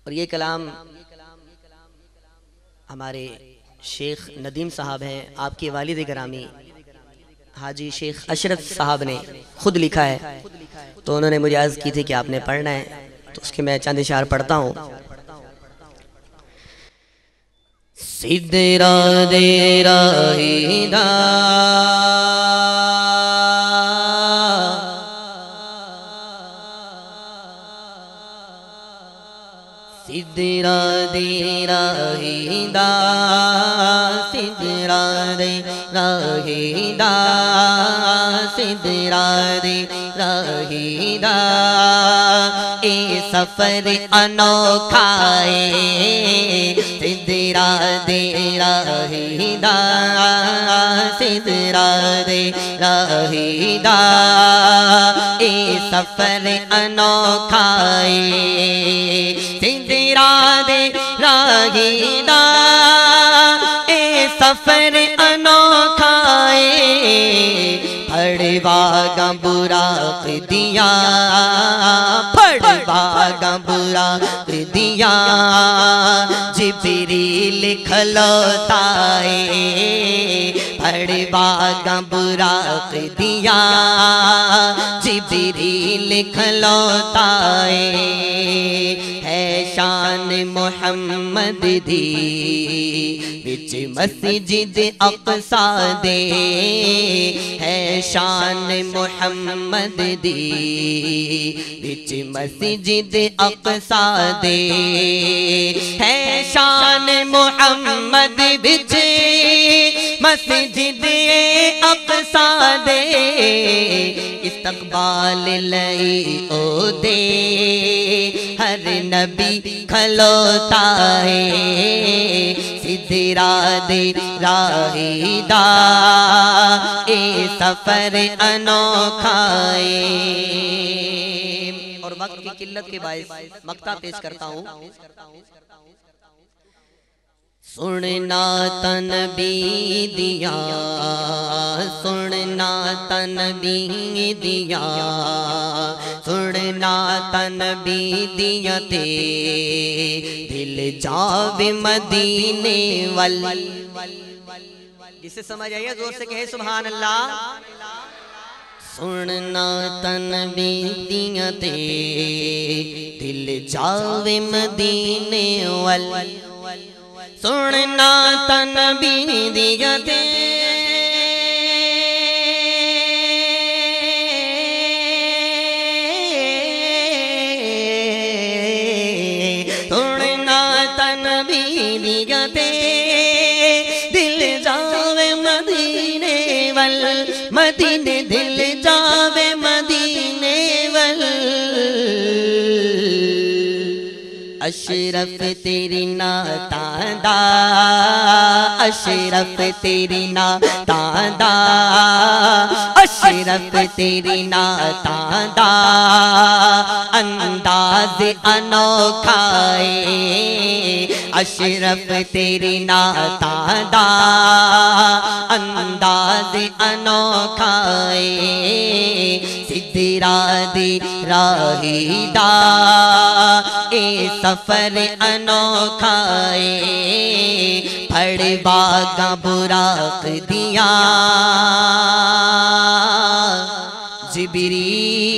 اور یہ کلام ہمارے شیخ ندیم صاحب ہیں، آپ کے والد گرامی حاجی شیخ اشرف صاحب نے خود لکھا ہے، تو انہوں نے مجھے عرض کی تھی کہ آپ نے پڑھنا ہے، تو اس کے میں چند اشعار پڑھتا ہوں۔ سدرا دے راہی دا سدرا دے راہی دا سدرا دے راہی دا سدرا دے راہی دا اے سفر انوکھا اے سدرا دے راہی دا سدرا دے راہی دا اے سفر انوکھا اے سدرا دے راہی دا اے سفر انوکھا اے پھڑوا براق دیا پھڑوا براق دیا جبریل کھلوتا اے پھڑوا براق دیا جبریل کھلوتا ہے شان محمد دی وچ مسجد اقصی دے ہے شان محمد دی وچ مسجد اقصی دے ہے شان محمد وچ مسجد اقصی دے استقبال لئی او دے ہر نبی کھلوتا ہے سدرا دے راہی دا اے سفر انوکھا اے۔ اور وقت کی قلت کے باعث مقطع پیش کرتا ہوں۔ سننا تنبی دیا سننا تنبی دیا سننا تنبی دیا تے دل جاوے مدینے وال جسے سمجھ آئیے زور سے کہے سبحان اللہ۔ سننا تنبی دیا تے دل جاوے مدینے وال سننا تنبی دیا تے سننا تنبی دیا تے دل جاوے مدینے وال مدینے دل جاوے مدینے وال اشرف تیری نعتاں دا اشرف تیری نعتاں دا اشرف تیری نعتاں دا انداز انوکھا اے اشرف تیری نعتاں دا انداز انوکھا اے سدرا دے راہی دا اے سفر انوکھا اے پھڑوا براق دیا جبریل